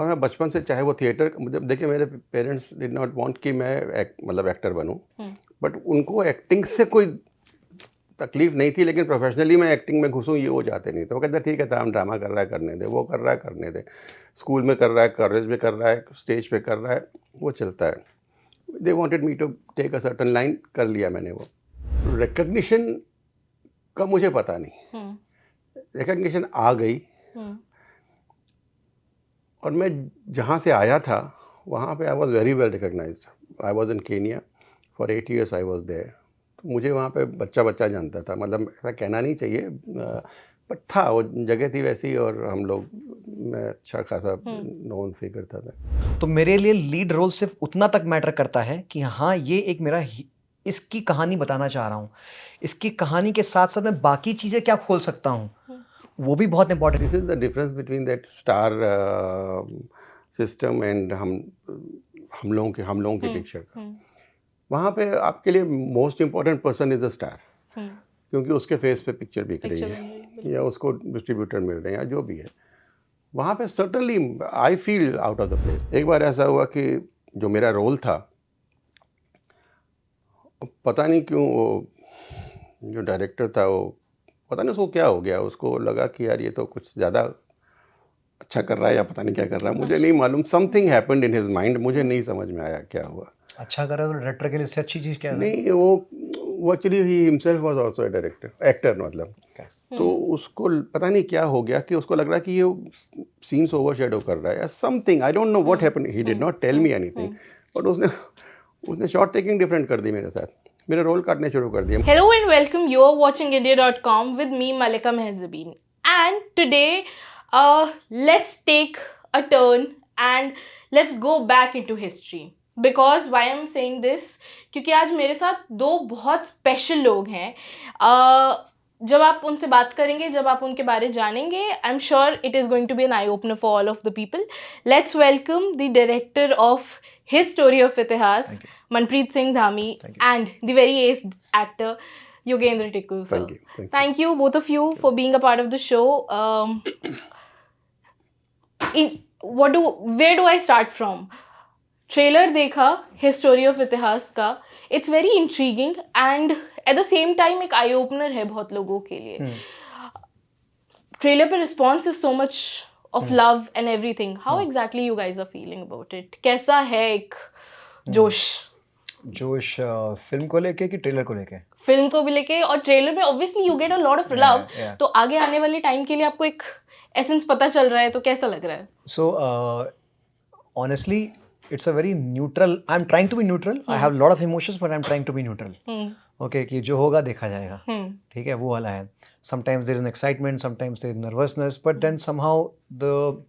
और मैं बचपन से, चाहे वो थिएटर, मुझे देखिए मेरे पेरेंट्स डिड नॉट वांट कि मैं मतलब एक्टर बनूं, बट उनको एक्टिंग से कोई तकलीफ नहीं थी, लेकिन प्रोफेशनली मैं एक्टिंग में घुसूं ये वो चाहते नहीं थे। वो कहते ठीक है, था हम ड्रामा कर रहा है करने दे, वो कर रहा है करने दे, स्कूल में कर रहा है, कॉलेज में कर रहा है, स्टेज पे कर रहा है, वो चलता है। They wanted me to take a certain line, कर लिया मैंने वो। रिकग्निशन का मुझे पता नहीं, रिकग्निशन आ गई, और मैं जहाँ से आया था वहाँ पे I was very well recognised. I was in Kenya for 8 years I was there. तो मुझे वहाँ पे बच्चा बच्चा जानता था, मतलब ऐसा कहना नहीं चाहिए, बट था, वो जगह थी वैसी, और हम लोग, मैं अच्छा खासा नोन फिगर था। तो मेरे लिए लीड रोल सिर्फ उतना तक मैटर करता है कि हाँ ये एक मेरा इसकी कहानी बताना चाह रहा हूँ, इसकी कहानी के साथ साथ मैं बाकी चीज़ें क्या खोल सकता हूँ, वो भी बहुत important. This is the difference between that star system and हम लोगों के पिक्चर का। वहाँ पे आपके लिए most important person is a star, क्योंकि उसके फेस पे पिक्चर बिक रही है, या उसको डिस्ट्रीब्यूटर मिल रहे हैं, या जो भी है। वहाँ पे certainly I feel out of the place. एक बार ऐसा हुआ कि जो मेरा रोल था, पता नहीं क्यों वो जो डायरेक्टर था, वो पता नहीं उसको क्या हो गया, उसको लगा कि यार ये तो कुछ ज़्यादा अच्छा कर रहा है, या पता नहीं क्या कर रहा है, मुझे नहीं मालूम। Something happened in his mind, मुझे नहीं समझ में आया क्या हुआ। अच्छा करा तो डायरेक्टर के लिए इससे अच्छी चीज़ क्या है? नहीं, वो actually he himself was also a director, actor मतलब। तो उसको पता नहीं क्या हो गया कि उसको लग रहा है कि ये सीन्स ओवरशैडो कर रहा है, या something, I don't know what happened. He did not tell me anything, but उसने शॉट टेकिंग डिफरेंट कर दी मेरे साथ, मेरे रोल काटने शुरू कर दिए। Hello and welcome. You're watching India.com with me, Malika Mehzabeen. And today, let's take a turn and let's go back into history. Because why I'm saying this? क्योंकि आज मेरे साथ दो बहुत स्पेशल लोग हैं। जब आप उनसे बात करेंगे, जब आप उनके बारे जानेंगे, I am sure it is going to be an eye opener for all of the people. Let's welcome the director of his story of Itihas, Manpreet Singh Dhami, and the very aced actor Yogendra Tikku. Sir. Thank you both of you for being a part of the show. Where do I start from? Trailer देखा his story of Itihas का. It's very intriguing and at the same time एक eye opener है बहुत लोगों के लिए. Trailer पे response is so much of love and everything. How exactly you guys are feeling about it? कैसा है एक जोश फिल्म को लेके कि ट्रेलर को लेके? फिल्म को भी लेके, और ट्रेलर में obviously you get a lot of love, तो आगे आने वाले टाइम के लिए आपको एक एसेंस पता चल रहा है, तो कैसा लग रहा है? So honestly it's a very neutral, I am trying to be neutral, I have lot of emotions but I am trying to be neutral. Okay, कि जो होगा देखा जाएगा, ठीक है, वो वाला है। Sometimes there is an excitement, sometimes there is nervousness, but then somehow the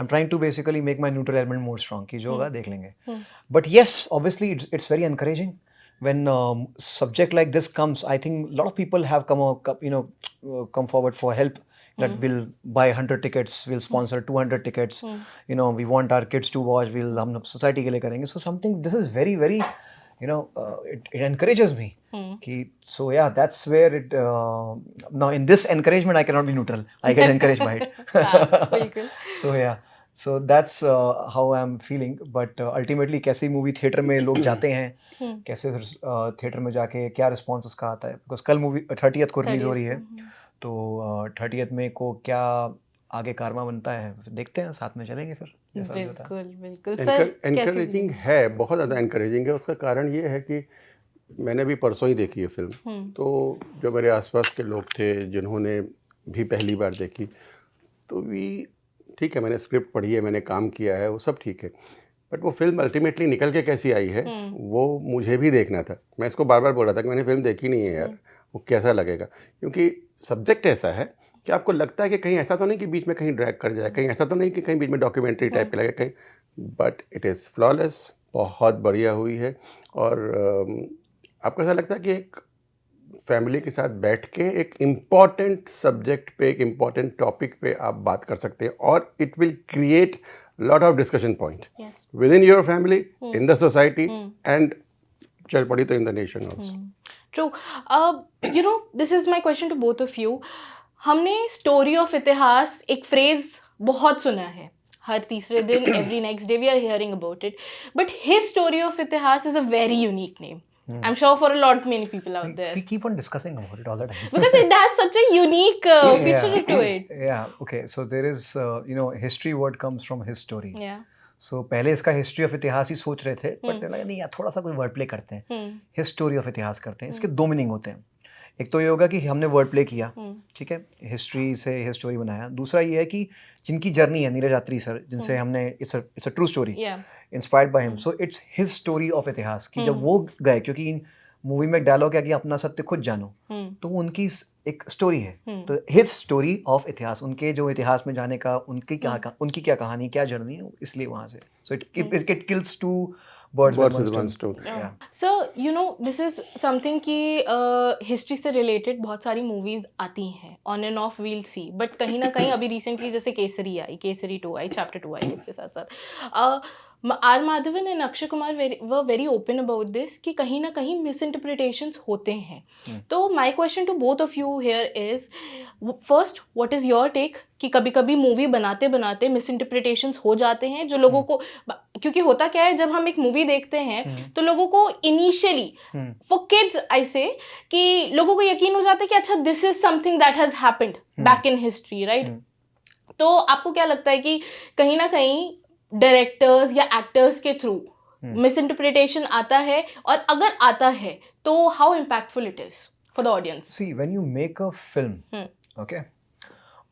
I'm trying to basically make my neutral element more strong कि जो होगा देख लेंगे. But yes, obviously it's very encouraging when subject like this comes. I think a lot of people have come forward for help, that we'll buy 100 tickets, we'll sponsor 200 tickets, we want our kids to watch, हम society के लिए करेंगे. So something, this is very very it encourages me. So yeah, that's where it now in this encouragement I cannot be neutral, I get encouraged by it. So yeah, so that's how I'm feeling. But ultimately कैसी movie theatre में लोग जाते हैं, कैसे theatre में जाके क्या response उसका आता है, बिकॉज कल मूवी 30th को रिलीज हो रही है, तो 30th में को क्या आगे कारवा बनता है, देखते हैं, साथ में चलेंगे फिर। बिल्कुल बिल्कुल सर, एनकरेजिंग है, बहुत ज़्यादा एनकरेजिंग है। उसका कारण ये है कि मैंने भी परसों ही देखी है फिल्म, तो जो मेरे आसपास के लोग थे जिन्होंने भी पहली बार देखी, तो भी ठीक है, मैंने स्क्रिप्ट पढ़ी है, मैंने काम किया है, वो सब ठीक है, बट वो फिल्म अल्टीमेटली निकल के कैसी आई है वो मुझे भी देखना था। मैं इसको बार बार बोल रहा था कि मैंने फिल्म देखी नहीं है यार, वो कैसा लगेगा, क्योंकि सब्जेक्ट ऐसा है कि आपको लगता है कि कहीं ऐसा तो नहीं कि बीच में कहीं ड्रैग कर जाए, कहीं ऐसा तो नहीं कि कहीं बीच में डॉक्यूमेंट्री टाइप के लगे कहीं, बट इट इज़ फ्लॉलेस, बहुत बढ़िया हुई है। और आपको ऐसा लगता है कि एक फैमिली के साथ बैठ के एक इम्पॉर्टेंट सब्जेक्ट पे, एक इम्पॉर्टेंट टॉपिक पे आप बात कर सकते हैं, और it will create lot of discussion point within your family, in the society, and चल पड़ी तो in the nation also. True. This is my question to both of you. हमने स्टोरी ऑफ इतिहास एक फ्रेज बहुत सुना है, हर तीसरे दिन every next day we are hearing about it. But his story of Itihas is a very unique name. I'm sure for a lot many people out there. We keep on discussing about it all the time. Because it has such a unique feature to it. Yeah, okay. So there is, history word comes from his story. Yeah. So पहले इसका history of इतिहास ही सोच रहे थे, but लगा नहीं यार थोड़ा सा कोई वर्ड प्ले करते हैं, हिस्टोरी ऑफ इतिहास करते हैं. इसके दो मीनिंग होते हैं. एक तो ये होगा कि हमने वर्ड प्ले किया, ठीक है, हिस्ट्री से हिस्टोरी बनाया. दूसरा ये है कि जिनकी जर्नी है नीरज यात्री सर, जिनसे हमने it's a true story, inspired by him. So it's his story of इतिहास कि जब वो गए, क्योंकि मूवी में डायलॉग है कि अपना सत्य खुद जानो, तो वो उनकी एक स्टोरी है. तो हिज स्टोरी ऑफ इतिहास, उनके जो इतिहास में जाने का उनकी क्या कहानी, क्या जर्नी है, इसलिए वहाँ से. So it kills two birds with one stone. Yeah. So this is something कि हिस्ट्री से रिलेटेड बहुत सारी मूवीज आती हैं, on and off we'll see, but कहीं ना कहीं अभी रिसेंटली जैसे केसरी आई, केसरी 2 आई, चैप्टर 2 आई, इसके साथ साथ R Madhavan and Akshay Kumar were very open about this कि कहीं ना कहीं मिसइंटरप्रिटेशंस होते हैं. तो my question to both of you here is, first what is your take कि कभी कभी मूवी बनाते बनाते मिसइंटरप्रिटेशंस हो जाते हैं जो लोगों को, क्योंकि होता क्या है जब हम एक मूवी देखते हैं तो लोगों को इनिशियली फॉर किड्स आई से कि लोगों को यकीन हो जाता है कि अच्छा this is something that has happened back in history, right. तो आपको क्या लगता है कि कहीं ना कहीं डायरेक्टर्स या एक्टर्स के थ्रू मिसइंटरप्रिटेशन आता है, और अगर आता है तो how impactful it is for the audience? See when you make a film, okay,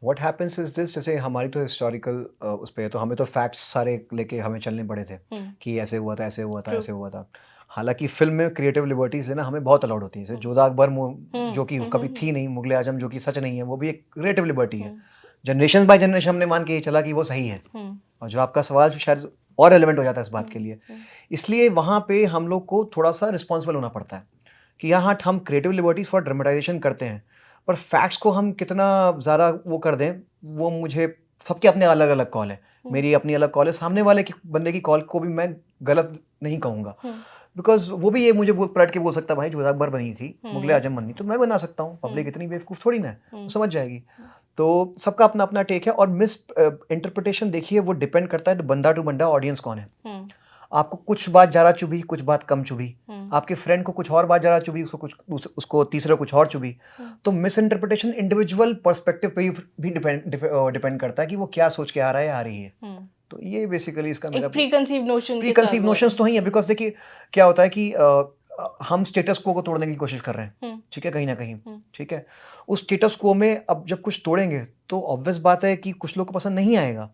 what happens is this, जैसे हमारी तो हिस्टोरिकल उस पे है, तो हमें तो फैक्ट्स सारे लेके हमें चलने पड़े थे कि ऐसे हुआ था, ऐसे हुआ था, ऐसे हुआ था. हालांकि फिल्म में क्रिएटिव लिबर्टीज लेना हमें बहुत अलाउड होती है. जैसे जोधा अकबर जो कि कभी थी नहीं, मुगल आजम जो कि सच नहीं है, वो भी एक क्रिएटिव लिबर्टी है. जनरेशन बाय जनरेशन हमने मान के चला कि वो सही है. और जो आपका सवाल शायद और रेलेवेंट हो जाता है इस बात के लिए, इसलिए वहाँ पे हम लोग को थोड़ा सा रिस्पॉन्सिबल होना पड़ता है कि यहाँ हम क्रिएटिव लिबर्टीज फॉर ड्रामेटाइजेशन करते हैं, पर फैक्ट्स को हम कितना ज़्यादा वो कर दें, वो मुझे, सबके अपने अलग अलग कॉल है. मेरी अपनी अलग कॉल है, सामने वाले की बंदे की कॉल को भी मैं गलत नहीं कहूँगा, बिकॉज वो भी ये मुझे पलट के बोल सकता है भाई जोधा अकबर बनी थी, मुगल आजम बनी, तो मैं बना सकता हूँ. पब्लिक इतनी बेवकूफ़ थोड़ी ना है, वो समझ जाएगी. तो सबका अपना अपना टेक है. और मिस इंटरप्रिटेशन देखिए वो डिपेंड करता है बंदा टू बंदा, ऑडियंस कौन है. आपको कुछ बात ज़्यादा चुभी, कुछ बात कम चुभी, आपके फ्रेंड को कुछ और बात ज़्यादा चुभी, उसको तीसरा कुछ और चुभी. तो मिस इंटरप्रिटेशन इंडिविजुअल पर्सपेक्टिव पे भी डिपेंड करता है कि वो क्या सोच के आ रहा है, आ रही है. तो ये बेसिकली इसका मेरा प्रीकंसीव नोशंस तो ही है. बिकॉज देखिए क्या होता है कि हम स्टेटस को तोड़ने की कोशिश कर रहे हैं, ठीक है, कहीं ना कहीं, ठीक है. उस स्टेटस को में अब जब कुछ तोड़ेंगे तो ऑब्वियस बात है कि कुछ लोग को पसंद नहीं आएगा.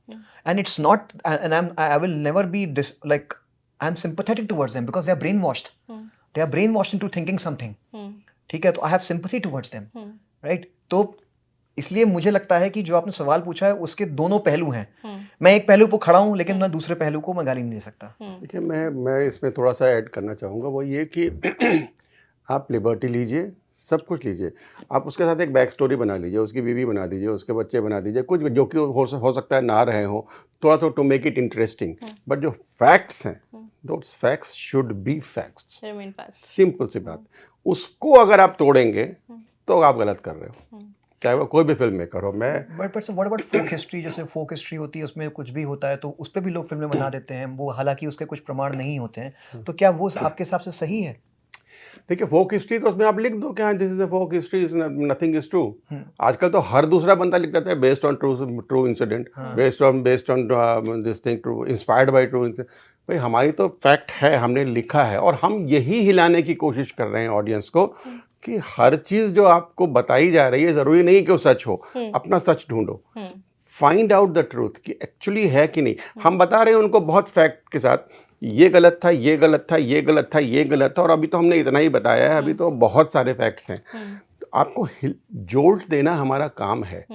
And it's not, and I will never be like I am sympathetic towards them because they our brain washed, they our brain washed into thinking something, ठीक है. तो I have sympathy towards them, right. तो इसलिए मुझे लगता है कि जो आपने सवाल पूछा है उसके दोनों पहलू हैं. मैं एक पहलू पर खड़ा हूँ, लेकिन मैं दूसरे पहलू को मैं गाली नहीं दे सकता. देखिए, मैं इसमें थोड़ा सा ऐड करना चाहूँगा, वो ये कि आप लिबर्टी लीजिए, सब कुछ लीजिए, आप उसके साथ एक बैक स्टोरी बना लीजिए, उसकी बीवी बना दीजिए, उसके बच्चे बना दीजिए, कुछ जो कि हो सकता है ना रहे हो, थोड़ा सा to make it interesting. But जो फैक्ट्स हैं, those facts should be facts, simple सी बात. उसको अगर आप तोड़ेंगे तो आप गलत कर रहे हो, चाहे वो कोई भी फिल्म मेकर हो. मैं but what about folk history, जैसे फोक हिस्ट्री होती है उसमें कुछ भी होता है तो उस पर भी लोग फिल्में बना देते हैं, वो हालांकि उसके कुछ प्रमाण नहीं होते हैं. तो क्या वो आपके हिसाब से सही है? देखिए, फोक हिस्ट्री तो उसमें आप लिख दो कि हाँ this is a folk history, is nothing is true. आजकल तो हर दूसरा बंदा लिख देता है based on true incident, based on this thing, true, inspired by true. भाई हमारी तो फैक्ट है, हमने लिखा है, और हम यही हिलाने की कोशिश कर रहे हैं ऑडियंस को कि हर चीज़ जो आपको बताई जा रही है ज़रूरी नहीं कि वो सच हो. अपना सच ढूंढो, फाइंड आउट द ट्रूथ कि एक्चुअली है कि नहीं. हम बता रहे हैं उनको बहुत फैक्ट के साथ, ये गलत था, ये गलत था, ये गलत था, ये गलत था, और अभी तो हमने इतना ही बताया है, अभी तो बहुत सारे फैक्ट्स हैं. तो आपको जोल्ट देना हमारा काम है.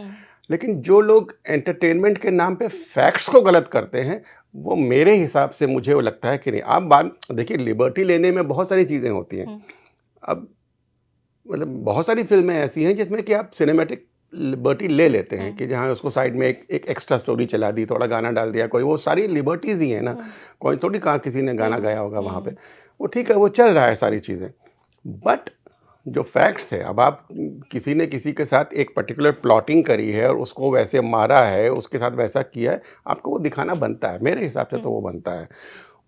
लेकिन जो लोग एंटरटेनमेंट के नाम पे फैक्ट्स को गलत करते हैं, वो मेरे हिसाब से मुझे वो लगता है कि नहीं. आप बात देखिए, लिबर्टी लेने में बहुत सारी चीज़ें होती हैं. अब मतलब बहुत सारी फिल्में ऐसी हैं जिसमें कि आप सिनेमैटिक लिबर्टी ले लेते हैं कि जहाँ उसको साइड में एक एक्स्ट्रा स्टोरी चला दी, थोड़ा गाना डाल दिया कोई, वो सारी लिबर्टीज़ ही हैं ना. कोई थोड़ी कहाँ किसी ने गाना गाया होगा वहाँ पे, वो ठीक है, वो चल रहा है सारी चीज़ें. बट जो फैक्ट्स है, अब आप किसी ने किसी के साथ एक पर्टिकुलर प्लॉटिंग करी है और उसको वैसे मारा है, उसके साथ वैसा किया है, आपको वो दिखाना बनता है, मेरे हिसाब से तो वो बनता है।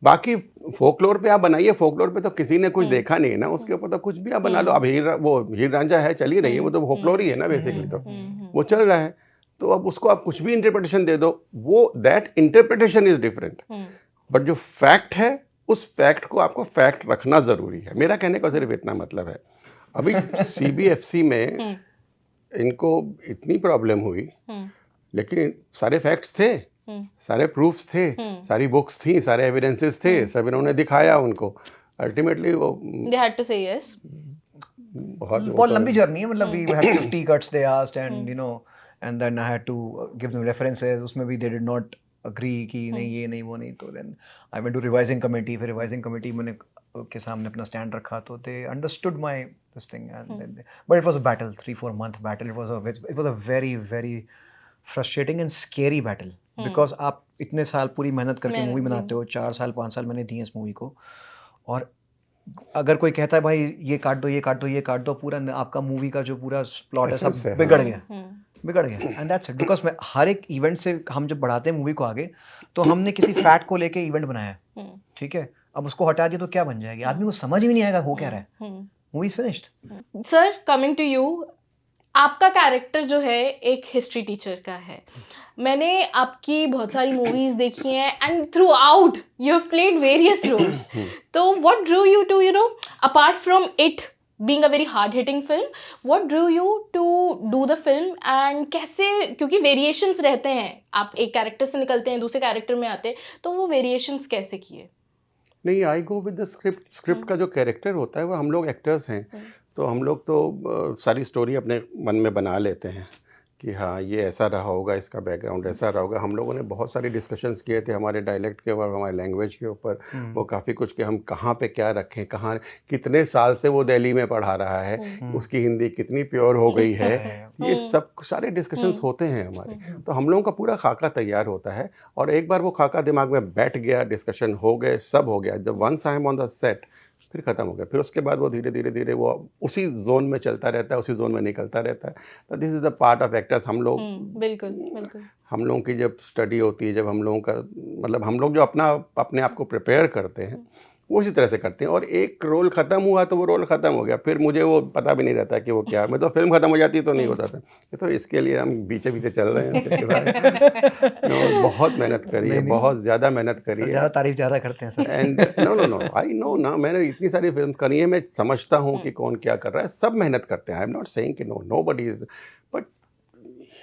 बाकी फोकलोर पे आप बनाइए, फोकलोर पे तो किसी ने कुछ देखा नहीं है ना, उसके ऊपर तो कुछ भी आप बना लो। अब हीर रांझा है, चल ही रही है, वो तो फोकलोर ही है ना बेसिकली, तो वो चल रहा है। तो अब उसको आप कुछ भी इंटरप्रिटेशन दे दो, वो that interpretation is different, but जो फैक्ट है उस फैक्ट को आपको फैक्ट रखना ज़रूरी है। मेरा कहने का सिर्फ इतना मतलब है। अभी CBFC में इनको इतनी प्रॉब्लम हुई, लेकिन सारे फैक्ट्स थे, सारे प्रूफ्स थे, सारी बुक्स थी, सारे एविडेंसेस थे, सब इन्होंने दिखाया उनको। अल्टीमेटली वो they had to say yes. बहुत लंबी जर्नी है, मतलब we had 50 cuts they asked and you know and then I had to give them references, उसमें भी they did not agree कि नहीं ये नहीं वो नहीं, तो then I went to revising committee, फिर revising committee मैंने के सामने अपना stand रखा, तो they understood my this thing and then but it was a battle, 3-4 month battle, it was a very very frustrating and scary battle because आप इतने साल पूरी मेहनत करके मूवी बनाते हो, 4 साल 5 साल मैंने दिए इस मूवी को, और अगर कोई कहता है भाई ये काट दो ये काट दो ये काट दो, पूरा आपका मूवी का जो पूरा प्लॉट है सब बिगड़ गया एंड दैट्स इट। बिकॉज मैं हर एक इवेंट से हम जब बढ़ाते हैं मूवी को आगे, तो हमने किसी फैक्ट को लेके इवेंट बनाया है, ठीक है, अब उसको हटा दिया तो क्या बन जाएगी, आदमी को समझ ही नहीं आएगा हो क्या रहा है, movie is finished. Sir, coming to you, आपका कैरेक्टर जो है एक हिस्ट्री टीचर का है। मैंने आपकी बहुत सारी मूवीज देखी हैं and throughout you have played various roles. तो what drew you to apart from it being a very hard hitting film, what drew you to do the film and कैसे, क्योंकि वेरिएशंस रहते हैं, आप एक character से निकलते हैं दूसरे कैरेक्टर में आते हैं, तो वो वेरिएशंस कैसे किए? नहीं, आई गो विद द स्क्रिप्ट का जो कैरेक्टर होता है वो हम लोग एक्टर्स हैं, तो हम लोग तो सारी स्टोरी अपने मन में बना लेते हैं कि हाँ ये ऐसा रहा होगा, इसका बैकग्राउंड ऐसा रहा होगा। हम लोगों ने बहुत सारे डिस्कशंस किए थे हमारे डायलेक्ट के ऊपर, हमारे लैंग्वेज के ऊपर, वो काफ़ी कुछ कि हम कहाँ पे क्या रखें, कहाँ कितने साल से वो दिल्ली में पढ़ा रहा है, उसकी हिंदी कितनी प्योर हो गई है, ये सब सारे डिस्कशंस होते हैं हमारे। तो हम लोगों का पूरा खाका तैयार होता है, और एक बार वो खाका दिमाग में बैठ गया, डिस्कशन हो गए, सब हो गया, जब once I am on the set फिर ख़त्म हो गया। फिर उसके बाद वो धीरे धीरे वो उसी जोन में चलता रहता है, उसी जोन में निकलता रहता है। तो this is the part of actors. हम लोग बिल्कुल हम लोगों की जब स्टडी होती है, जब हम लोगों का मतलब हम लोग जो अपने आप को प्रिपेयर करते हैं वो उसी तरह से करते हैं, और एक रोल ख़त्म हुआ तो वो रोल ख़त्म हो गया, फिर मुझे वो पता भी नहीं रहता कि वो क्या है। मैं तो फिल्म ख़त्म हो जाती तो नहीं होता था, ये तो इसके लिए हम पीछे चल रहे हैं। बहुत मेहनत करी है, बहुत ज़्यादा मेहनत करी है, ज़्यादा तारीफ ज़्यादा करते हैं sir. And no I know ना, मैंने इतनी सारी फिल्म करी है, मैं समझता हूँ कि कौन क्या कर रहा है, सब मेहनत करते हैं। आई एम नॉट सेइंग कि nobody is, but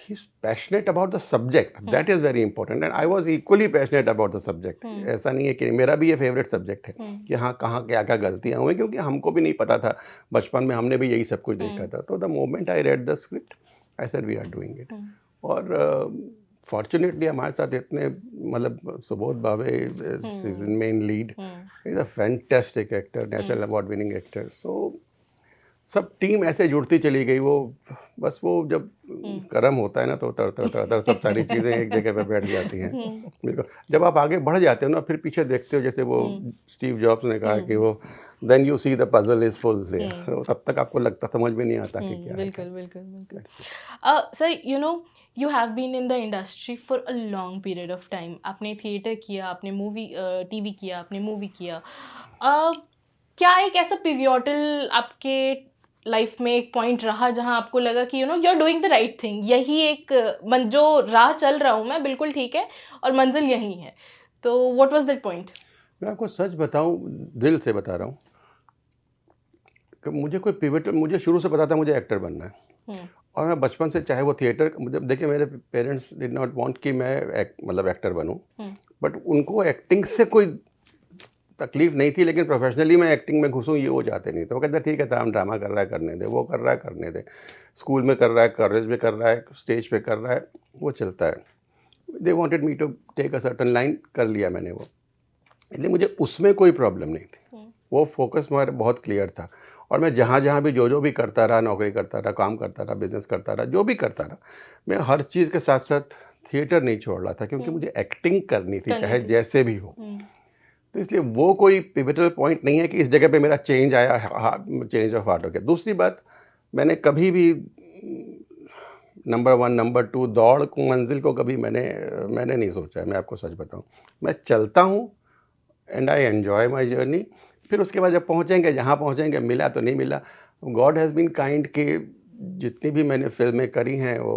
he's passionate about the subject, that is very important, and I was equally passionate about the subject। ऐसा नहीं है कि मेरा भी ये फेवरेट सब्जेक्ट है कि हाँ कहाँ क्या क्या गलतियाँ हुई, क्योंकि हमको भी नहीं पता था, बचपन में हमने भी यही सब कुछ देखा था। तो the moment I read the script I said we are doing it, और फॉर्चुनेटली हमारे साथ इतने मतलब Subodh Bhave is main lead, is a fantastic actor, national award winning actor. So सब टीम ऐसे जुड़ती चली गई, वो बस वो जब कर्म होता है ना तो तर सब सारी चीज़ें एक जगह पे बैठ जाती हैं। बिल्कुल, जब आप आगे बढ़ जाते हो ना, फिर पीछे देखते हो, जैसे वो स्टीव जॉब्स ने कहा कि वो then you see the puzzle is full there, तब तक आपको लगता समझ में नहीं आता कि क्या है। बिल्कुल। Sir, you have been in the industry for a long period of time। आपने थिएटर किया, आपने टीवी किया, आपने मूवी किया। क्या एक ऐसा पिवोटल आपके लाइफ में एक पॉइंट रहा जहां आपको लगा कि you are doing the right thing, यही एक जो राह चल रहा हूं मैं बिल्कुल ठीक है और मंजिल यही है? तो व्हाट वाज दैट पॉइंट? मैं आपको सच बताऊं, दिल से बता रहा हूं कि मुझे कोई पिवट, मुझे शुरू से पता था मुझे एक्टर बनना है, और मैं बचपन से, चाहे वो थिएटर, मुझे देखिए मेरे पेरेंट्स डिड नॉट वांट कि मैं मतलब एक्टर बनूं, बट उनको एक्टिंग से कोई तकलीफ नहीं थी, लेकिन प्रोफेशनली मैं एक्टिंग में घुसूं ये वो चाहते नहीं थे। वो कहते ठीक है था, हम ड्रामा कर रहा है करने दे, वो कर रहा है करने दे, स्कूल में कर रहा है, कॉलेज में कर रहा है, स्टेज पे कर रहा है, वो चलता है। They wanted me to take a certain line, कर लिया मैंने वो, इसलिए मुझे उसमें कोई प्रॉब्लम नहीं थी। वो फोकस मेरा बहुत क्लियर था, और मैं जहाँ जहाँ भी जो भी करता रहा, नौकरी करता रहा, काम करता रहा, बिजनेस करता रहा, जो भी करता रहा, मैं हर चीज़ के साथ साथ थिएटर नहीं छोड़ रहा था, क्योंकि मुझे एक्टिंग करनी थी, चाहे जैसे भी हो। तो इसलिए वो कोई पिवटल पॉइंट नहीं है कि इस जगह पे मेरा चेंज आया, चेंज ऑफ हार्ट हो गया। दूसरी बात, मैंने कभी भी नंबर 1 नंबर 2 दौड़ को मंजिल को कभी मैंने नहीं सोचा है, मैं आपको सच बताऊं। मैं चलता हूं and I enjoy my journey. फिर उसके बाद जब पहुंचेंगे, जहां पहुंचेंगे, मिला तो नहीं मिला। गॉड हैज़ बीन काइंड कि जितनी भी मैंने फिल्में करी हैं वो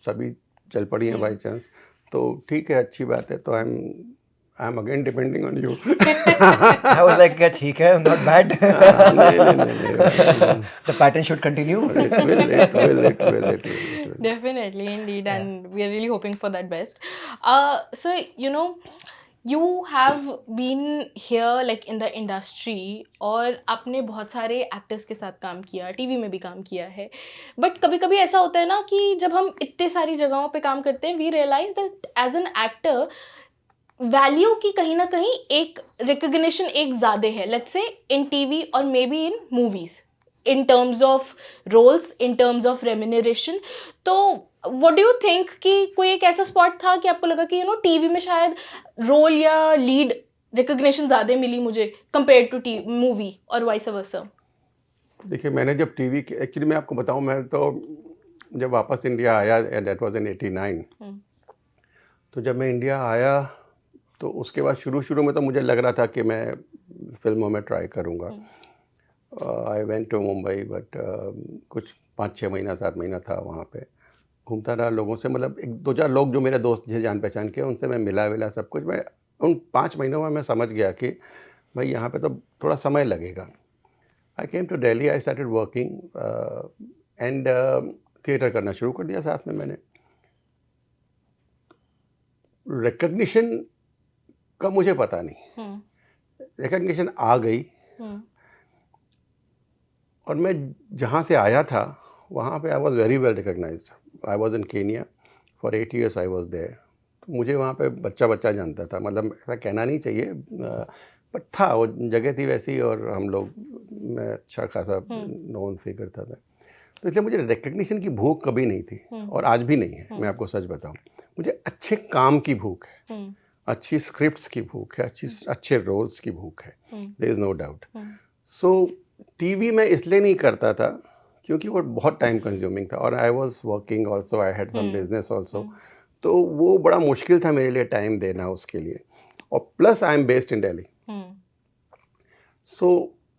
सभी चल पड़ी हैं बाई चांस। तो ठीक है, अच्छी बात है। तो I am again depending on you. I was like, "Yeah, ठीक है, not bad." नहीं। The pattern should continue. It will. Definitely, indeed, Yeah. and we are really hoping for that best. So you have been here like in the industry, और आपने बहुत सारे actors के साथ काम किया, टीवी में भी काम किया है, बट कभी कभी ऐसा होता है ना कि जब हम इतने सारी जगहों पे काम करते हैं, we realise that as an actor value की कहीं ना कहीं एक रिकग्निशन एक ज़्यादा है, लेट्स से इन टीवी और maybe in movies, in terms of roles, in terms of remuneration. तो व्हाट डू यू थिंक कि कोई एक ऐसा स्पॉट था कि आपको लगा कि टीवी में शायद रोल या लीड रिकग्निशन ज़्यादा मिली मुझे कंपेयर टू मूवी, और वाइस वर्सा? देखिए, मैंने जब टीवी की, एक्चुअली मैं आपको बताऊं, मैं तो जब वापस इंडिया आया, दैट वाज इन 89। तो जब मैं इंडिया आया तो उसके बाद शुरू में तो मुझे लग रहा था कि मैं फिल्मों में ट्राई करूँगा। I went to Mumbai, but कुछ 5-6 महीना 7 महीना था वहाँ पे, घूमता रहा लोगों से, मतलब 1-2-4 लोग जो मेरे दोस्त थे जान पहचान के, उनसे मैं मिला सब कुछ। मैं उन 5 महीनों में मैं समझ गया कि भाई यहाँ पे तो थोड़ा समय लगेगा। I came to Delhi, I started working and theatre करना शुरू कर दिया साथ में मैंने। रिकग्निशन का मुझे पता नहीं, रिकग्निशन आ गई, और मैं जहाँ से आया था वहाँ पे I was very well recognised. I was in Kenya for 8 years, I was there. तो मुझे वहाँ पे बच्चा जानता था, मतलब ऐसा कहना नहीं चाहिए, बट था, वो जगह थी वैसी, और हम लोग, मैं अच्छा खासा नोन फिगर था। तो इसलिए मुझे रिकग्निशन की भूख कभी नहीं थी, और आज भी नहीं है। मैं आपको सच बताऊँ, मुझे अच्छे काम की भूख है, अच्छी स्क्रिप्ट्स की भूख है, अच्छे रोल्स की भूख है, there is no doubt. So TV में इसलिए नहीं करता था क्योंकि वो बहुत टाइम कंज्यूमिंग था, और I was working also, I had some business also. तो वो बड़ा मुश्किल था मेरे लिए टाइम देना उसके लिए, और plus I am based in Delhi. So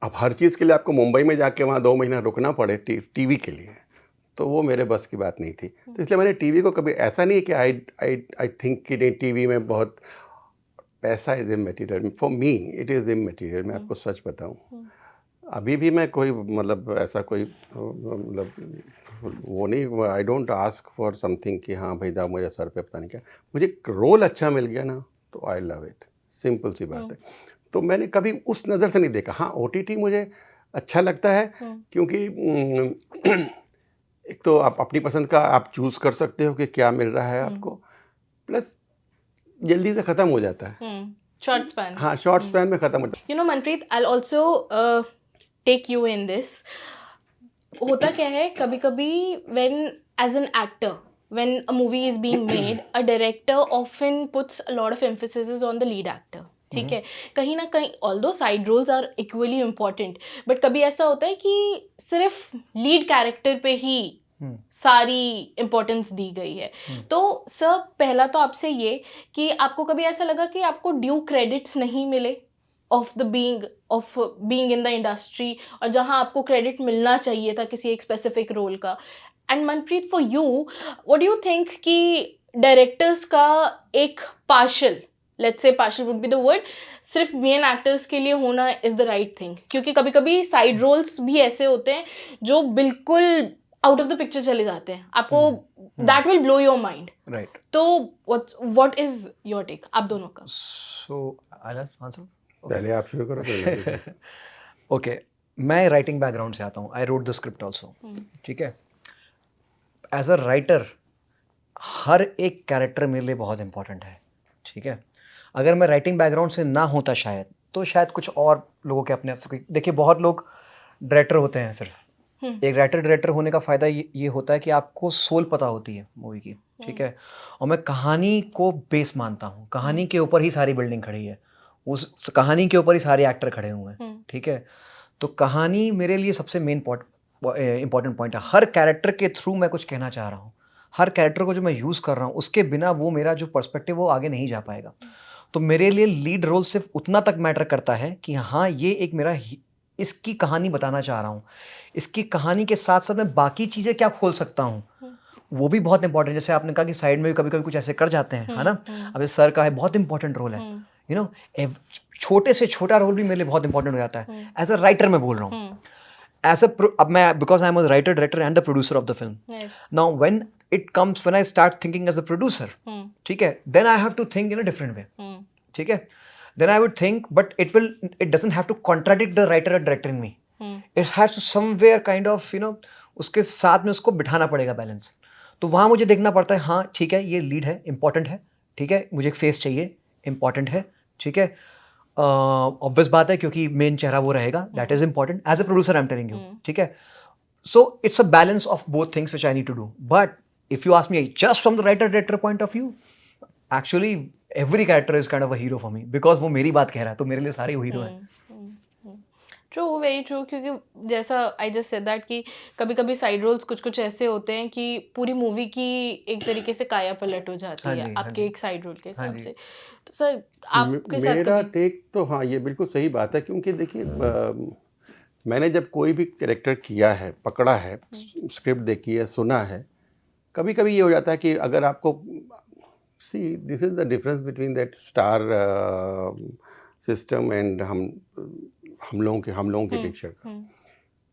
अब हर चीज़ के लिए आपको मुंबई में जाके वहाँ 2 महीना रुकना पड़े टीवी के लिए, तो वो मेरे बस की बात नहीं थी। तो इसलिए मैंने टीवी को कभी, ऐसा नहीं कि आई थिंक कि नहीं टीवी में बहुत पैसा is इमैटेरियल, for me it is इमैटेरियल। मैं आपको सच बताऊं, अभी भी मैं कोई, मतलब ऐसा कोई, मतलब वो नहीं, I don't ask for something कि हाँ भाई दा मेरे सर पे पता नहीं क्या, मुझे रोल अच्छा मिल गया ना तो आई लव इट, सिंपल सी बात है। तो मैंने कभी उस नज़र से नहीं देखा। हाँ, OTT मुझे अच्छा लगता है क्योंकि एक तो आप अपनी पसंद का आप चूज़ कर सकते हो कि क्या मिल रहा है आपको, प्लस जल्दी से ख़त्म हो जाता है, शॉर्ट स्पैन। हाँ, शॉर्ट स्पैन में ख़त्म हो जाता है। Manpreet, I also take you in this. होता क्या है कभी कभी, when as an actor, when a movie is being made, a director often puts a lot of emphasis on the lead actor. ठीक है, कहीं ना कहीं although side roles are equally important, but कभी ऐसा होता है कि सिर्फ लीड कैरेक्टर पे ही सारी इम्पोर्टेंस दी गई है। तो सर, पहला तो आपसे ये कि आपको कभी ऐसा लगा कि आपको ड्यू क्रेडिट्स नहीं मिले of being in the industry, और जहाँ आपको क्रेडिट मिलना चाहिए था किसी एक स्पेसिफिक रोल का? And Manpreet, for you, what do you think कि डायरेक्टर्स का एक partial, let's say partial would be the word, सिर्फ मेन एक्टर्स के लिए होना इज द राइट थिंग? क्योंकि कभी कभी साइड रोल्स भी ऐसे होते हैं जो बिल्कुल आउट ऑफ द पिक्चर चले जाते हैं, आपको that will blow your mind, right? तो व्हाट इज योर टेक आप दोनों का? सो आई आंसर, पहले आप शुरू करो। ओके, मैं राइटिंग बैकग्राउंड से आता हूँ, I wrote the script also, ठीक है। एज अ राइटर हर एक कैरेक्टर मेरे लिए बहुत इंपॉर्टेंट है, ठीक है। अगर मैं राइटिंग बैकग्राउंड से ना होता शायद, तो शायद कुछ और लोगों के अपने आप से कोई, देखिए बहुत लोग डायरेक्टर होते हैं सिर्फ, एक राइटर डायरेक्टर होने का फ़ायदा ये होता है कि आपको सोल पता होती है मूवी की, ठीक है। और मैं कहानी को बेस मानता हूँ, कहानी के ऊपर ही सारी बिल्डिंग खड़ी है, उस कहानी के ऊपर ही सारे एक्टर खड़े हुए हैं, ठीक है। तो कहानी मेरे लिए सबसे मेन इंपॉर्टेंट पॉइंट है। हर कैरेक्टर के थ्रू मैं कुछ कहना चाह रहा हूँ, हर कैरेक्टर को जो मैं यूज़ कर रहा हूँ उसके बिना वो मेरा जो पर्सपेक्टिव वो आगे नहीं जा पाएगा। तो मेरे लिए लीड रोल सिर्फ उतना तक मैटर करता है कि हाँ ये एक इसकी कहानी बताना चाह रहा हूँ, इसकी कहानी के साथ साथ मैं बाकी चीज़ें क्या खोल सकता हूँ वो भी बहुत इंपॉर्टेंट। जैसे आपने कहा कि साइड में भी कभी कभी कुछ ऐसे कर जाते हैं, है ना। अब ये सर का है, बहुत इंपॉर्टेंट रोल है, यू नो। छोटे से छोटा रोल भी मेरे लिए बहुत इंपॉर्टेंट हो जाता है। एज अ राइटर मैं बोल रहा हूँ, अब मैं, because I am a writer, director and the producer of the film. Now when I start thinking as a producer, ठीक है, then I have to think in a different way, ठीक है। Then I would think, but it doesn't have to contradict the writer and director in me. It has to somewhere kind of, you know, उसके साथ में उसको बिठाना पड़ेगा balance. तो वहाँ मुझे देखना पड़ता है, हाँ ठीक है ये लीड है, इंपॉर्टेंट है, ठीक है, मुझे एक फेस चाहिए, इंपॉर्टेंट है, ठीक है। ऑब्वियस बात है क्योंकि मेन चेहरा वो रहेगा, that is important as a producer I am telling you, ठीक है। So it's a balance of both things which I need to do. But if you ask me just from the writer director point of view, actually every character is kind of a hero for me, because वो मेरी बात कह रहा है, तो मेरे लिए सारे हीरो हैं। True, very true. क्योंकि जैसा आई जस्ट सेड दैट कि कभी कभी साइड रोल्स कुछ कुछ ऐसे होते हैं कि पूरी मूवी की एक तरीके से काया पलट हो जाती हाँ है जी, हाँ आपके जी, एक साइड रोल के हाँ हिसाब जी। से। तो सर आपके साथ मेरा कभी टेक तो हाँ ये बिल्कुल सही बात है, क्योंकि देखिए मैंने जब कोई भी कैरेक्टर किया है, पकड़ा है, स्क्रिप्ट देखी है, सुना है, कभी कभी ये हो जाता है कि अगर आपको see this is the difference between that star system and हम लोगों के पिक्चर का।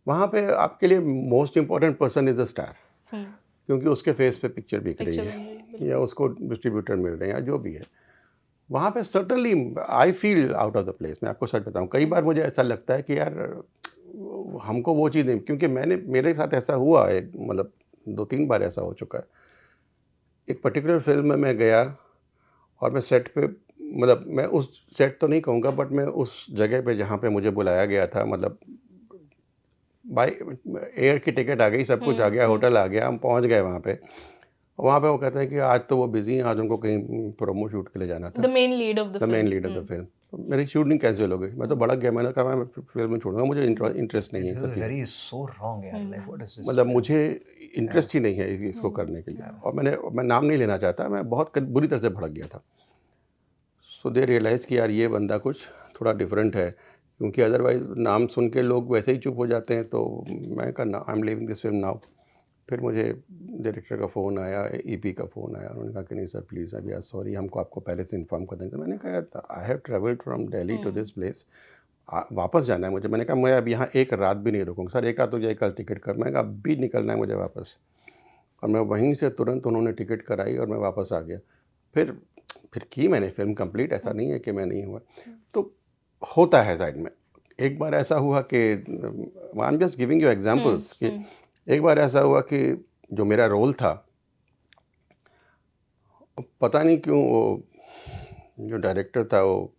वहाँ पे आपके लिए most important person is the star, क्योंकि उसके फेस पे पिक्चर बिक रही है या उसको डिस्ट्रीब्यूटर मिल रहे हैं या जो भी है। वहाँ पे certainly I feel out of the place. मैं आपको सच बताऊँ, कई बार मुझे ऐसा लगता है कि यार हमको वो चीज़ नहीं, क्योंकि मेरे साथ ऐसा हुआ है, मतलब 2-3 बार ऐसा हो चुका है। एक पर्टिकुलर फिल्म में मैं गया और मैं सेट पे, मतलब मैं उस सेट तो नहीं कहूँगा, बट मैं उस जगह पे जहाँ पे मुझे बुलाया गया था, मतलब बाय एयर की टिकट आ गई, सब कुछ आ गया, होटल आ गया, हम पहुँच गए वहाँ पे। वहाँ पे वो कहते हैं कि आज तो वो बिज़ी हैं, आज उनको कहीं प्रोमो शूट के लिए जाना था, the main lead of the main lead of the film. मेरी शूटिंग कैंसिल हो गई, मैं तो भड़क गया। मैंने कहा मैं फिल्म में छोड़ूंगा, मुझे इंटरेस्ट नहीं है This सब is चीज़ें। very so wrong यार, like what is this? मतलब मुझे इंटरेस्ट ही नहीं है इसको करने के लिए। और मैं नाम नहीं लेना चाहता, मैं बहुत बुरी तरह से भड़क गया था। सो दे रियलाइज़ कि यार ये बंदा कुछ थोड़ा डिफरेंट है, क्योंकि अदरवाइज़ नाम सुन के लोग वैसे ही चुप हो जाते हैं। तो मैं कहा I am leaving this film now. फिर मुझे डायरेक्टर का फ़ोन आया, ईपी का फ़ोन आया, उन्होंने कहा कि नहीं सर प्लीज़, अभी सॉरी, हमको आपको पहले से इन्फॉर्म कर देंगे। मैंने कहा I have travelled from Delhi to this place, वापस जाना है मुझे। मैंने कहा मैं अब यहाँ एक रात भी नहीं रुकूँगा। सर एक रात हो जाए, कल टिकट कर। मैंने कहा अब भी निकलना है मुझे वापस। और मैं वहीं से तुरंत उन्होंने टिकट कराई और मैं वापस आ गया। फिर की मैंने फिल्म कंप्लीट, ऐसा नहीं है कि मैं नहीं हुआ। तो होता है साइड में। एक बार ऐसा हुआ कि I am just giving you examples कि एक बार ऐसा हुआ कि जो मेरा रोल था, पता नहीं क्यों वो जो डायरेक्टर था, वो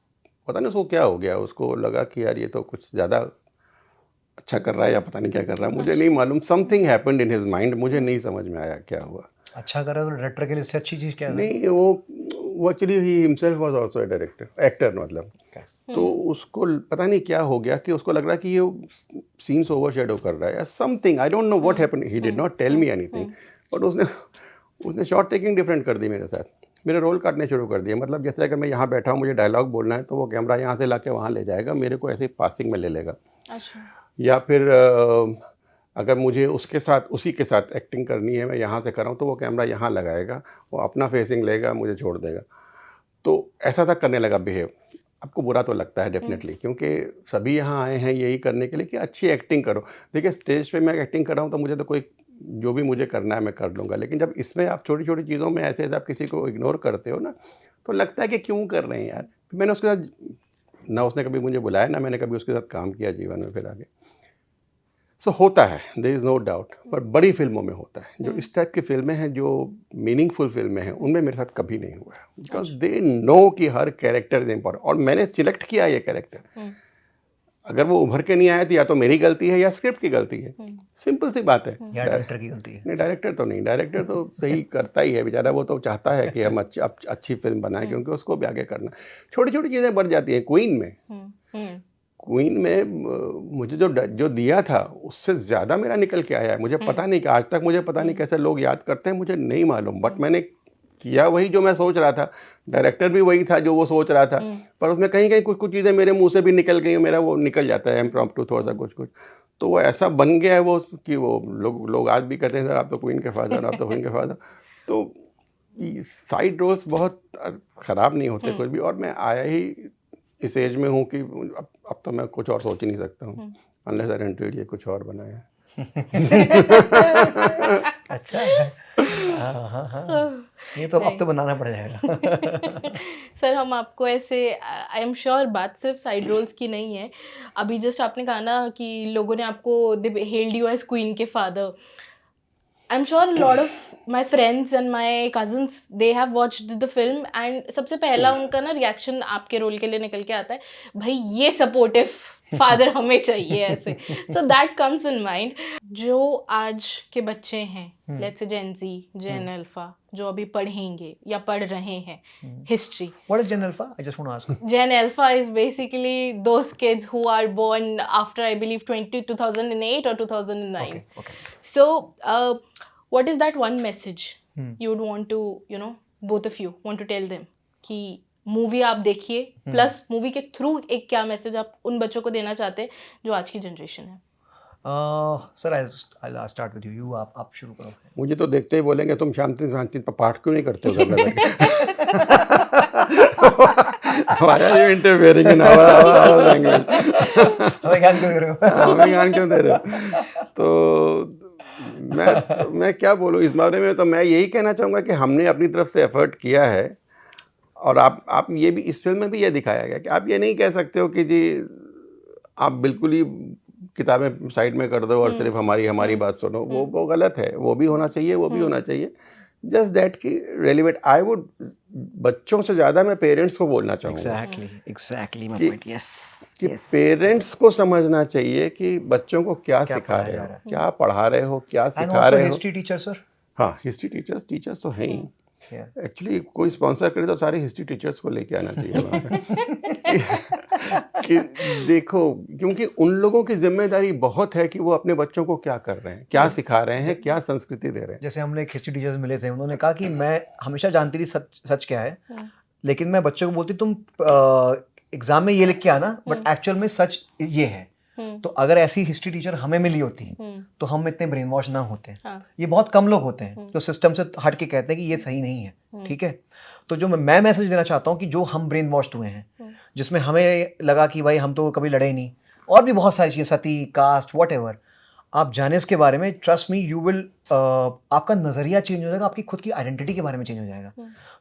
पता नहीं उसको क्या हो गया, उसको लगा कि यार ये तो कुछ ज़्यादा अच्छा कर रहा है या पता नहीं क्या कर रहा है, मुझे नहीं मालूम। Something happened in his mind, मुझे नहीं समझ में आया क्या हुआ। अच्छा करा तो डायरेक्टर के लिए इससे अच्छी चीज़ क्या है? नहीं, वो actually he himself was also a director, actor मतलब। तो उसको पता नहीं क्या हो गया कि उसको लग रहा है कि ये सीन्स ओवरशैडो कर रहा है या something, I don't know what happened. He did not tell me anything, but उसने शॉट टेकिंग डिफरेंट कर दी मेरे साथ, मेरे रोल काटने शुरू कर दिए। मतलब जैसे अगर मैं यहाँ बैठा हूँ, मुझे डायलॉग बोलना है, तो वो कैमरा यहाँ से लाके वहाँ ले जाएगा, मेरे को ऐसे पासिंग में ले लेगा। अच्छा। या फिर अगर मुझे उसी के साथ एक्टिंग करनी है, मैं यहाँ से कर रहा हूँ, तो वो कैमरा यहाँ लगाएगा, वो अपना फेसिंग लेगा, मुझे छोड़ देगा। तो ऐसा तक करने लगा बिहेव। आपको बुरा तो लगता है डेफिनेटली, क्योंकि सभी यहाँ आए हैं यही करने के लिए कि अच्छी एक्टिंग करो। देखिए स्टेज पे मैं एक्टिंग कर रहा हूँ तो मुझे तो कोई, जो भी मुझे करना है मैं कर लूँगा, लेकिन जब इसमें आप छोटी छोटी चीज़ों में ऐसे आप किसी को इग्नोर करते हो ना, तो लगता है कि क्यों कर रहे हैं यार। फिर मैंने उसके साथ, ना उसने कभी मुझे बुलाया, ना मैंने कभी उसके साथ काम किया जीवन में फिर आगे। सो होता है, there is no doubt, but बड़ी फिल्मों में होता है। जो इस टाइप की फिल्में हैं, जो मीनिंगफुल फिल्में हैं, उनमें मेरे साथ कभी नहीं हुआ है, बिकॉज दे नो कि हर कैरेक्टर इज इम्पॉर्टेंट। और मैंने सिलेक्ट किया ये कैरेक्टर, अगर वो उभर के नहीं आया तो या तो मेरी गलती है या स्क्रिप्ट की गलती है, सिंपल सी बात है। या डायरेक्टर की गलती है। नहीं, डायरेक्टर तो नहीं, डायरेक्टर तो सही करता ही है बेचारा, वो तो चाहता है कि हम अच्छी फिल्म बनाएं, क्योंकि उसको भी आगे करना। छोटी छोटी चीज़ें बढ़ जाती हैं। क्वीन में मुझे जो दिया था उससे ज़्यादा मेरा निकल के आया है। मुझे पता नहीं कि आज तक मुझे पता नहीं कैसे लोग याद करते हैं, मुझे नहीं मालूम, बट मैंने किया वही जो मैं सोच रहा था, डायरेक्टर भी वही था जो वो सोच रहा था, पर उसमें कहीं कहीं कुछ चीज़ें मेरे मुंह से भी निकल गई, मेरा वो निकल जाता है इम्प्रॉम्प्टू थोड़ा सा कुछ, तो वो ऐसा बन गया है वो कि वो लोग आज भी कहते हैं सर आप तो क्वीन के फादर, आप तो क्वीन के फादर। तो साइड रोल्स बहुत ख़राब नहीं होते कुछ भी, और मैं आया ही इस एज में हूँ कि अब तो मैं कुछ और सोच ही नहीं सकता हूँ, अनलेस एंड अनटिल ये कुछ और बनाया। अच्छा है। हाँ। ये तो अब तो बनाना पड़ जाएगा। सर हम आपको ऐसे, आई एम श्योर बात सिर्फ साइड रोल्स की नहीं है। अभी जस्ट आपने कहा ना कि लोगों ने आपको हेल्ड यू एज क्वीन के father. I'm sure a lot of my friends and my cousins, they have watched the film and सबसे पहला उनका ना रिएक्शन आपके रोल के लिए निकल के आता है, भाई ये सपोर्टिव फादर हमें चाहिए ऐसे। So that comes in mind। जो आज के बच्चे हैं, let's say Gen Z, Gen Alpha, जो अभी पढ़ेंगे या पढ़ रहे हैं history. What is Gen Alpha? I just want to ask. Gen Alpha is basically those kids who are born after, I believe, 2008 or 2009. Okay. So, what is that one message you would want to, both of you want to tell them कि movie आप देखिए, plus movie के through एक क्या message आप उन बच्चों को देना चाहते हैं जो आज की जनरेशन है? Sir I'll start with you. आप शुरू करो। मुझे तो देखते ही बोलेंगे तुम शांति पर पाठ क्यों नहीं करते हो घर में बैठ के? Why are you interfering in our language? हमें ज्ञान क्यों दे रहे हो? हमें ज्ञान क्यों दे रहे हो? तो मैं क्या बोलूँ इस बारे में, तो मैं यही कहना चाहूँगा कि हमने अपनी तरफ से एफर्ट किया है, और आप ये भी इस फिल्म में भी ये दिखाया गया कि आप ये नहीं कह सकते हो कि जी आप बिल्कुल ही किताबें साइड में कर दो और सिर्फ हमारी बात सुनो, वो गलत है। वो भी होना चाहिए, वो भी होना चाहिए। जस्ट दैट कि रेलिवेंट, आई वुड, बच्चों से ज़्यादा मैं पेरेंट्स को बोलना चाहूँगा। Exactly my point. Yes. कि पेरेंट्स को समझना चाहिए कि बच्चों को क्या सिखा रहे हो, क्या पढ़ा रहे हो, क्या सिखा रहे हो। History teacher sir? हाँ, हिस्ट्री टीचर्स तो हैं ही। एक्चुअली कोई स्पॉन्सर करे तो सारे हिस्ट्री टीचर्स को लेके आना चाहिए वहाँ पे। कि देखो, क्योंकि उन लोगों की जिम्मेदारी बहुत है कि वो अपने बच्चों को क्या कर रहे हैं, क्या सिखा रहे हैं, क्या संस्कृति दे रहे हैं। जैसे हमने एक हिस्ट्री टीचर्स मिले थे, उन्होंने कहा कि मैं हमेशा जानती थी सच क्या है, लेकिन मैं बच्चों को बोलती तुम एग्जाम में ये लिख के आना, बट एक्चुअल में सच ये है। तो अगर ऐसी हिस्ट्री टीचर हमें मिली होती तो हम इतने ब्रेन वॉश ना होते। ये बहुत कम लोग होते हैं जो सिस्टम से हट के कहते हैं कि ये सही नहीं है, ठीक है। तो जो मैं मैसेज देना चाहता हूँ कि जो हम ब्रेन वॉश्ड हुए हैं, जिसमें हमें लगा कि भाई हम तो कभी लड़े ही नहीं, और भी बहुत सारी चीज़ें, सती, कास्ट, व्हाटएवर, आप जाने इसके बारे में, ट्रस्ट मी यू विल, आपका नज़रिया चेंज हो जाएगा, आपकी खुद की आइडेंटिटी के बारे में चेंज हो जाएगा।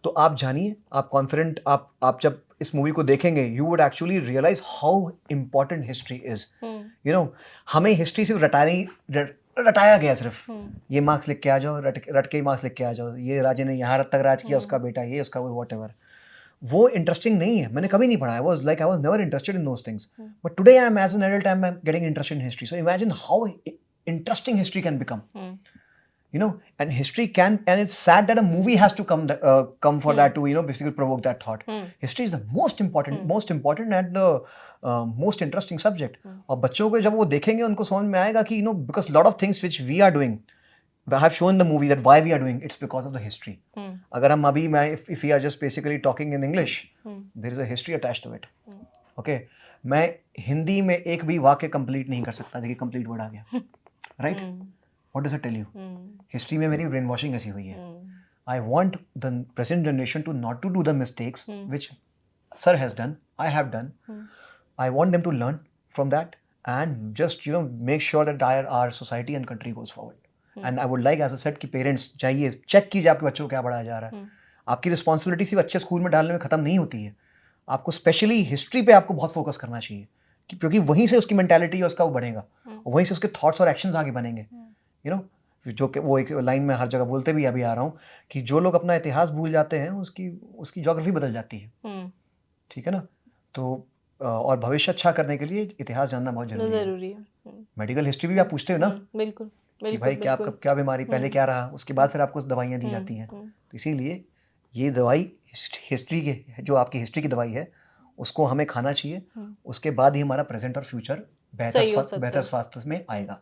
तो आप जानिए, आप कॉन्फिडेंट, आप जब इस मूवी को देखेंगे you would actually realise how important history is. हमें हिस्ट्री सिर्फ रटाया गया, सिर्फ ये मार्क्स लिख के आ जाओ, रट के मार्क्स लिख के आ जाओ, ये राजे ने यहाँ तक राज किया, उसका बेटा ये, उसका वो, व्हाटएवर। वो इंटरेस्टिंग नहीं है, मैंने कभी नहीं पढ़ा। I was never interested in those things, but today I am as an adult, I am getting interested in history. So imagine how interesting history can become, and history can, and it's sad that a movie has to come for that to basically provoke that thought. History is the most important and the most interesting subject. और बच्चों को जब वो देखेंगे उनको समझ में आएगा कि because lot of things which we are doing, I have shown the movie that why we are doing, it's because of the history. अगर हम अभी if we are just basically talking in English, there is a history attached to it. Okay, मैं हिंदी में एक भी वाक्य complete नहीं कर सकता। देखिए कंप्लीट वर्ड आ गया, right? What does it tell you? History में मेरी ब्रेन वॉशिंग ऐसी हुई है। I want the present generation to not to do the mistakes which sir has done, I have done. I want them to learn from that and just make sure that our society and country goes forward. And I would like, as I said, कि parents जाइए, check कीजिए आपके बच्चों को क्या पढ़ाया जा रहा है। आपकी रिस्पॉन्सिबिलिटी सिर्फ अच्छे स्कूल में डालने में खत्म नहीं होती है, आपको स्पेशली हिस्ट्री पे आपको बहुत फोकस करना चाहिए, क्योंकि वहीं से उसकी मेंटालिटी और उसका वो बढ़ेगा, वहीं से उसके थॉट्स और एक्शंस आगे बनेंगे। जो कि वो एक लाइन में हर जगह बोलते भी अभी आ रहा हूँ कि जो लोग अपना इतिहास भूल जाते हैं उसकी ज्योग्राफी बदल जाती है, ठीक है ना। तो और भविष्य अच्छा करने के लिए इतिहास जानना बहुत जरूरी है। जरूरी है। मेडिकल हिस्ट्री भी आप पूछते हो ना बिल्कुल कि बिल्कुल भाई क्या बिल्कुल। क्या बीमारी पहले क्या रहा, उसके बाद फिर आपको दवाइयाँ दी जाती हैं। तो इसीलिए ये दवाई हिस्ट्री के, जो आपकी हिस्ट्री की दवाई है, उसको हमें खाना चाहिए। उसके बाद ही हमारा प्रेजेंट और फ्यूचर सही हो सकता बेहतर है। स्वास्थ्य में आएगा।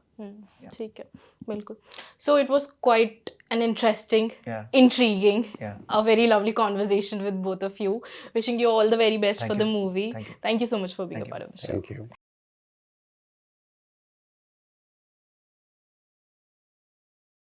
ठीक है, बिल्कुल। So it was quite an interesting, Yeah. intriguing, Yeah. a very lovely conversation with both of you. Wishing you all the very best Thank for you. the movie. Thank you. Thank you so much for being Thank a part of the show. Thank you.